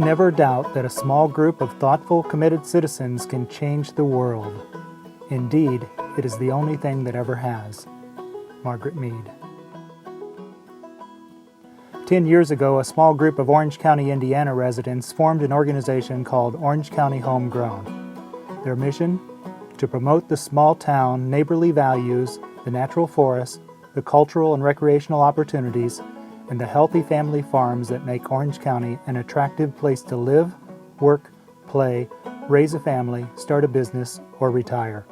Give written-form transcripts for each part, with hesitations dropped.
Never doubt that a small group of thoughtful, committed citizens can change the world. Indeed, it is the only thing that ever has. Margaret Mead. 10 years ago, a small group of Orange County, Indiana residents formed an organization called Orange County HomeGrown. Their mission? To promote the small town neighborly values, the natural forests, the cultural and recreational opportunities, and the healthy family farms that make Orange County an attractive place to live, work, play, raise a family, start a business, or retire.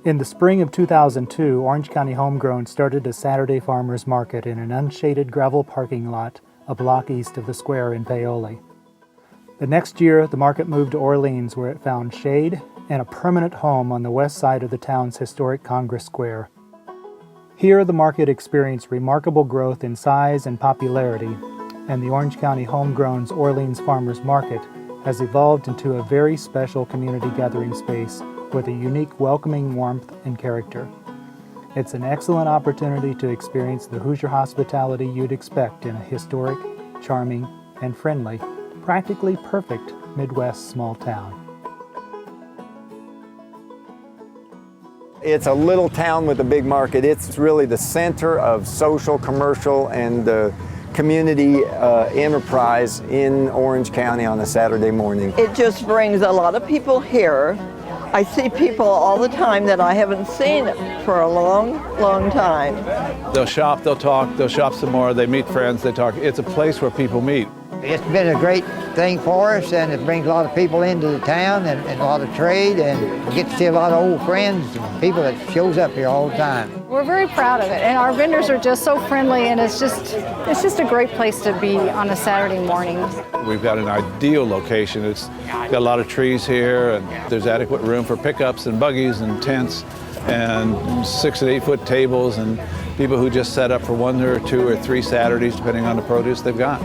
In the spring of 2002, Orange County HomeGrown started a Saturday farmers market in an unshaded gravel parking lot a block east of the square in Paoli. The next year, the market moved to Orleans, where it found shade and a permanent home on the west side of the town's historic Congress Square. Here, the market experienced remarkable growth in size and popularity, and the Orange County HomeGrown's Orleans Farmers Market has evolved into a very special community gathering space with a unique welcoming warmth and character. It's an excellent opportunity to experience the Hoosier hospitality you'd expect in a historic, charming, and friendly, practically perfect Midwest small town. It's a little town with a big market. It's really the center of social, commercial, and community enterprise in Orange County on a Saturday morning. It just brings a lot of people here. I see people all the time that I haven't seen for a long, long time. They'll shop, they'll talk, they'll shop some more, they meet friends, they talk. It's a place where people meet. It's been a great thing for us, and it brings a lot of people into the town and a lot of trade, and we get to see a lot of old friends and people that shows up here all the time. We're very proud of it, and our vendors are just so friendly, and it's just a great place to be on a Saturday morning. We've got an ideal location. It's got a lot of trees here, and there's adequate room for pickups and buggies and tents and 6 and 8 foot tables, and people who just set up for 1 or 2 or 3 Saturdays, depending on the produce they've got.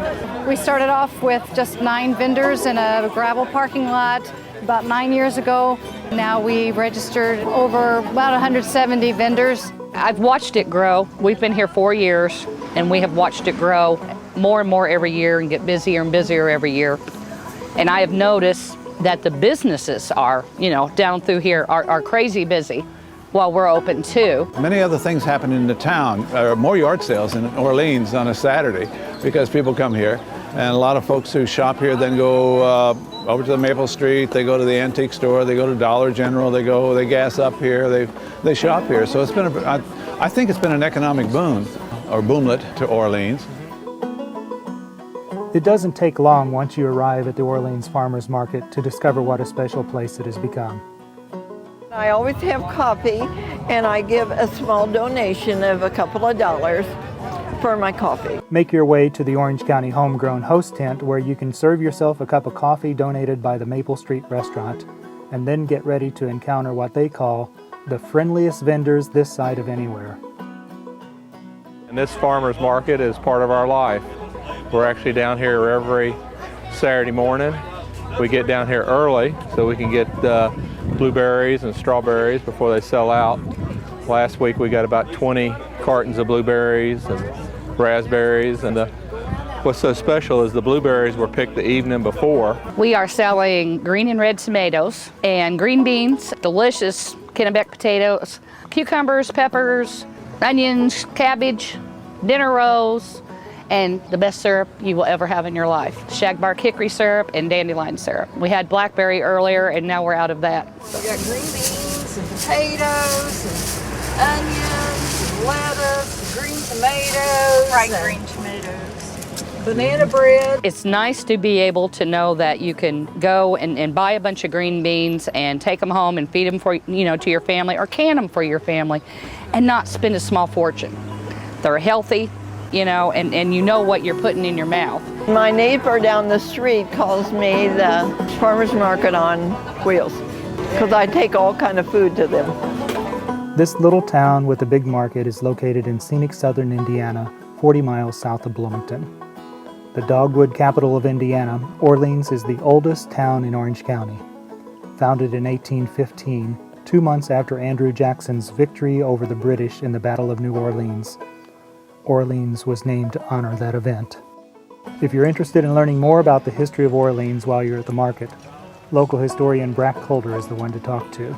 We started off with just 9 vendors in a gravel parking lot about 9 years ago. Now we registered over about 170 vendors. I've watched it grow. We've been here 4 years, and we have watched it grow more and more every year and get busier and busier every year. And I have noticed that the businesses are, down through here are crazy busy while we're open too. Many other things happen in the town, more yard sales in Orleans on a Saturday because people come here. And a lot of folks who shop here then go over to the Maple Street, they go to the antique store, they go to Dollar General, they gas up here, they shop here. So it's been, I think it's been an economic boon, or boomlet, to Orleans. It doesn't take long once you arrive at the Orleans Farmers Market to discover what a special place it has become. I always have coffee, and I give a small donation of a couple of dollars for my coffee. Make your way to the Orange County HomeGrown host tent, where you can serve yourself a cup of coffee donated by the Maple Street restaurant, and then get ready to encounter what they call the friendliest vendors this side of anywhere. And this farmer's market is part of our life. We're actually down here every Saturday morning. We get down here early so we can get blueberries and strawberries before they sell out. Last week we got about 20 cartons of blueberries and raspberries, and what's so special is the blueberries were picked the evening before. We are selling green and red tomatoes and green beans, delicious Kennebec potatoes, cucumbers, peppers, onions, cabbage, dinner rolls, and the best syrup you will ever have in your life. Shagbark hickory syrup and dandelion syrup. We had blackberry earlier, and now we're out of that. We got green beans and potatoes and onions and lettuce and green tomatoes. Fried green tomatoes. Banana bread. It's nice to be able to know that you can go and buy a bunch of green beans and take them home and feed them for, to your family, or can them for your family, and not spend a small fortune. They're healthy, and you know what you're putting in your mouth. My neighbor down the street calls me the farmer's market on wheels, because I take all kind of food to them. This little town with a big market is located in scenic southern Indiana, 40 miles south of Bloomington. The dogwood capital of Indiana, Orleans is the oldest town in Orange County. Founded in 1815, 2 months after Andrew Jackson's victory over the British in the Battle of New Orleans, Orleans was named to honor that event. If you're interested in learning more about the history of Orleans while you're at the market, local historian Brack Coulter is the one to talk to.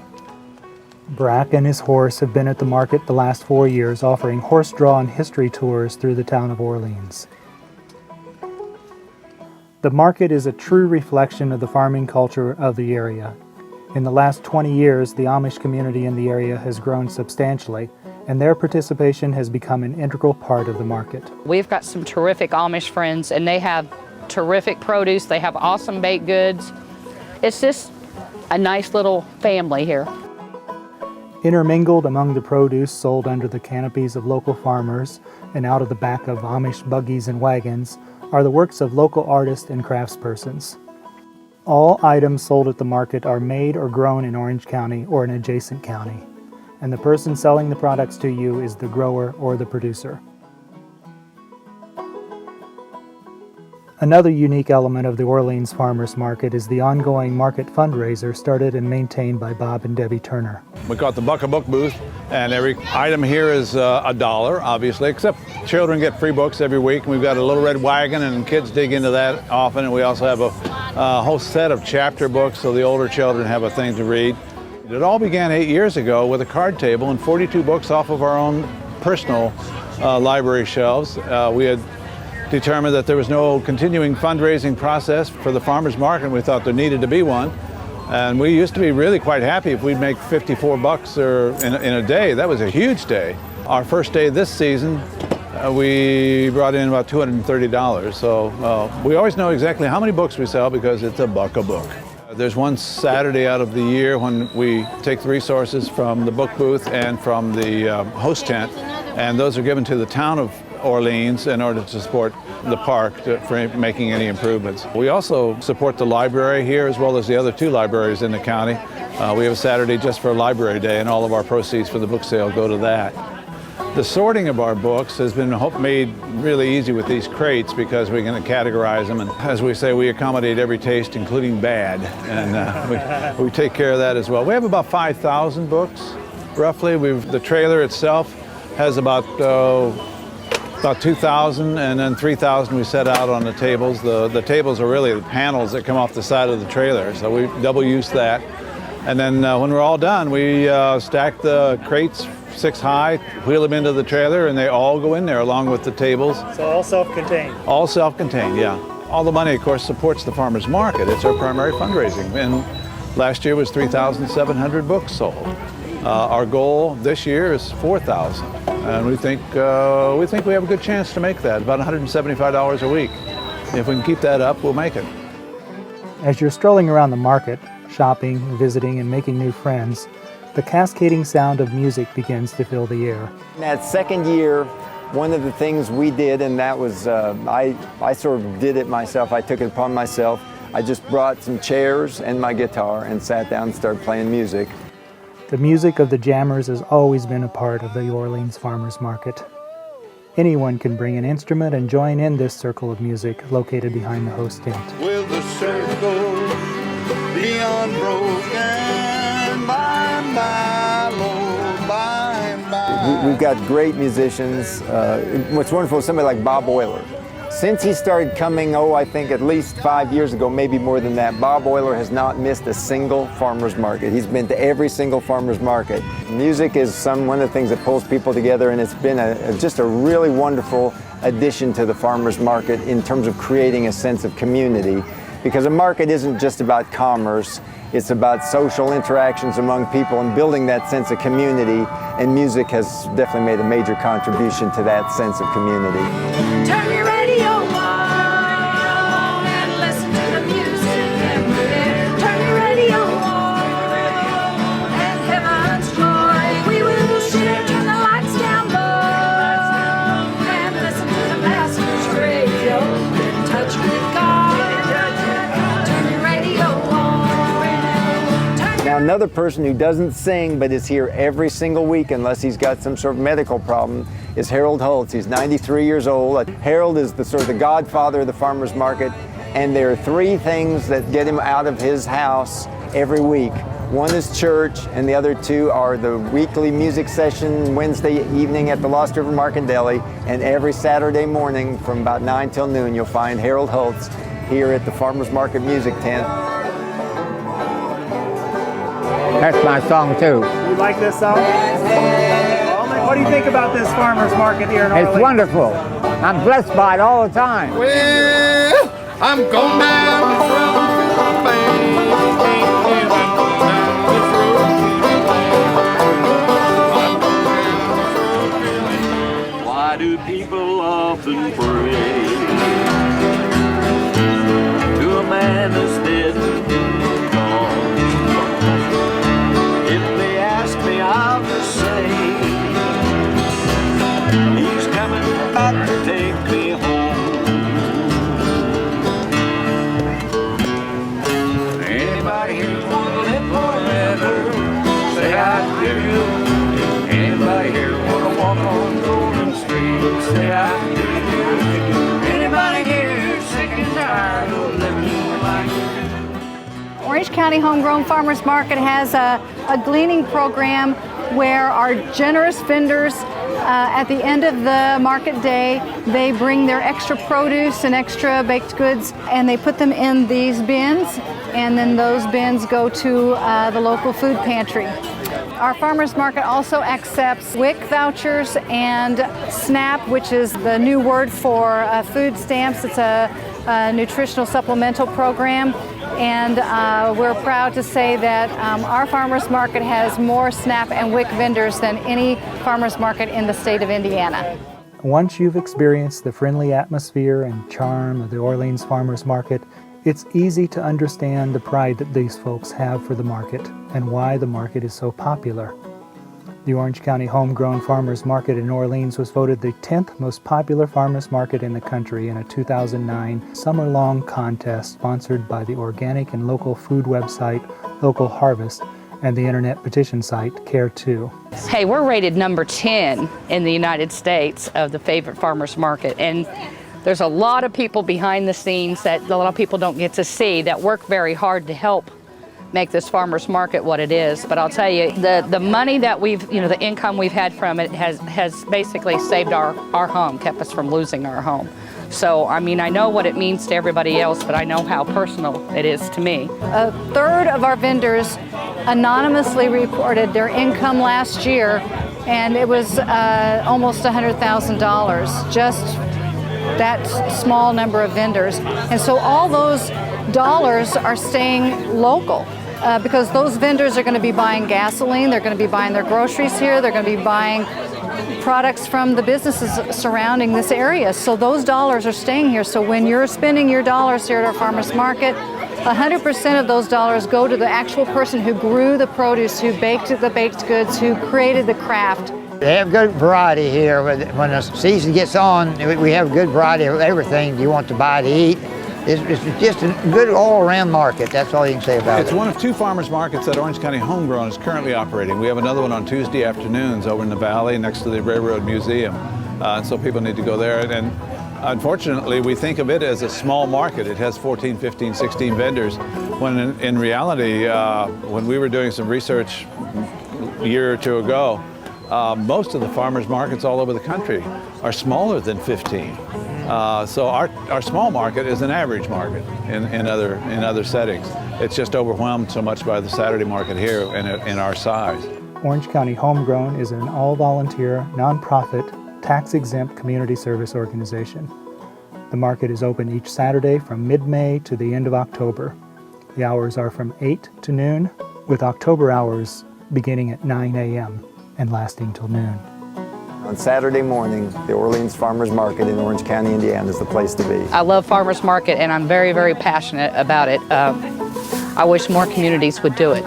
Brack and his horse have been at the market the last 4 years, offering horse-drawn history tours through the town of Orleans. The market is a true reflection of the farming culture of the area. In the last 20 years, the Amish community in the area has grown substantially, and their participation has become an integral part of the market. We've got some terrific Amish friends, and they have terrific produce. They have awesome baked goods. It's just a nice little family here. Intermingled among the produce sold under the canopies of local farmers and out of the back of Amish buggies and wagons are the works of local artists and craftspersons. All items sold at the market are made or grown in Orange County or an adjacent county, and the person selling the products to you is the grower or the producer. Another unique element of the Orleans Farmers Market is the ongoing market fundraiser started and maintained by Bob and Debbie Turner. We call it the Buck a Book booth, and every item here is $1, obviously, except children get free books every week. We've got a little red wagon, and kids dig into that often, and we also have a whole set of chapter books, so the older children have a thing to read. It all began 8 years ago with a card table and 42 books off of our own personal library shelves. We had determined that there was no continuing fundraising process for the farmers market, and we thought there needed to be one. And we used to be really quite happy if we'd make 54 bucks or in a day. That was a huge day. Our first day this season, we brought in about $230. So we always know exactly how many books we sell because it's a buck a book. There's one Saturday out of the year when we take the resources from the book booth and from the host tent, and those are given to the town of Orleans in order to support the park for making any improvements. We also support the library here as well as the other 2 libraries in the county. We have a Saturday just for Library Day, and all of our proceeds for the book sale go to that. The sorting of our books has been made really easy with these crates because we can categorize them, and as we say, we accommodate every taste, including bad, and we take care of that as well. We have about 5,000 books, roughly. The trailer itself has about 2,000, and then 3,000 we set out on the tables. The tables are really the panels that come off the side of the trailer, so we double use that. And then when we're all done, we stack the crates 6 high, wheel them into the trailer, and they all go in there along with the tables. So all self-contained? All self-contained, yeah. All the money, of course, supports the farmers market. It's our primary fundraising. And last year was 3,700 books sold. Our goal this year is 4,000, and we think we have a good chance to make that, about $175 a week. If we can keep that up, we'll make it. As you're strolling around the market, shopping, visiting, and making new friends, the cascading sound of music begins to fill the air. In that second year, one of the things we did, and that was, I sort of did it myself, I took it upon myself. I just brought some chairs and my guitar and sat down and started playing music. The music of the jammers has always been a part of the Orleans Farmers Market. Anyone can bring an instrument and join in this circle of music located behind the host tent. Will the circle be unbroken by and by, Lord, by and by? We've got great musicians. What's wonderful is somebody like Bob Euler. Since he started coming, I think at least 5 years ago, maybe more than that, Bob Euler has not missed a single farmer's market. He's been to every single farmer's market. Music is one of the things that pulls people together, and it's been just a really wonderful addition to the farmer's market in terms of creating a sense of community. Because a market isn't just about commerce, it's about social interactions among people and building that sense of community, and music has definitely made a major contribution to that sense of community. Turn your radio on and listen to the music. Turn your radio on and heaven's joy we will share. Turn the lights down low and listen to the master's radio. In touch with God. Turn your radio on. Now another person who doesn't sing but is here every single week unless he's got some sort of medical problem is Harold Holtz. He's 93 years old. Harold is the godfather of the farmer's market, and there are 3 things that get him out of his house every week. One is church, and the other two are the weekly music session Wednesday evening at the Lost River Market Deli, and every Saturday morning from about 9 till noon you'll find Harold Holtz here at the Farmers Market Music Tent. That's my song too. You like this song? What do you think about this farmer's market here in Orleans? It's wonderful. I'm blessed by it all the time. Well, I'm going down this road to the bank. Why do people often pray to a man that's dead and gone? If they ask me, I'll just say he's coming back to take me home. Anybody here wanna live forever? Say I do. Anybody here wanna walk on golden streets? Say I do. Anybody here who's sick and tired of living like you? Orange County Homegrown Farmers Market has a gleaning program where our generous vendors at the end of the market day, they bring their extra produce and extra baked goods and they put them in these bins, and then those bins go to the local food pantry. Our farmers market also accepts WIC vouchers and SNAP, which is the new word for food stamps. It's a nutritional supplemental program, and we're proud to say that our farmers market has more SNAP and WIC vendors than any farmers market in the state of Indiana. Once you've experienced the friendly atmosphere and charm of the Orleans Farmers Market, it's easy to understand the pride that these folks have for the market and why the market is so popular. The Orange County Homegrown Farmers Market in Orleans was voted the 10th most popular farmers market in the country in a 2009 summer-long contest sponsored by the organic and local food website Local Harvest and the internet petition site Care2. Hey, we're rated number 10 in the United States of the favorite farmers market, and there's a lot of people behind the scenes that a lot of people don't get to see that work very hard to help make this farmers market what it is. But I'll tell you, the money that the income we've had from it has basically saved our home, kept us from losing our home. So, I mean, I know what it means to everybody else, but I know how personal it is to me. A third of our vendors anonymously reported their income last year, and it was almost $100,000, just that small number of vendors. And so all those dollars are staying local. Because those vendors are going to be buying gasoline, they're going to be buying their groceries here, they're going to be buying products from the businesses surrounding this area. So those dollars are staying here. So when you're spending your dollars here at our farmers market, 100% of those dollars go to the actual person who grew the produce, who baked the baked goods, who created the craft. They have good variety here. When the season gets on, we have good variety of everything you want to buy to eat. It's just a good all-around market. That's all you can say about it. It's one of two farmers markets that Orange County Homegrown is currently operating. We have another one on Tuesday afternoons over in the valley next to the Railroad Museum. And so people need to go there. And unfortunately, we think of it as a small market. It has 14, 15, 16 vendors. When in reality, when we were doing some research a year or two ago, most of the farmers markets all over the country are smaller than 15. So our small market is an average market in other settings. It's just overwhelmed so much by the Saturday market here in our size. Orange County Homegrown is an all-volunteer, nonprofit, tax-exempt community service organization. The market is open each Saturday from mid-May to the end of October. The hours are from 8 to noon, with October hours beginning at 9 a.m. and lasting till noon. On Saturday morning, the Orleans Farmers Market in Orange County, Indiana is the place to be. I love farmers market and I'm very, very passionate about it. I wish more communities would do it.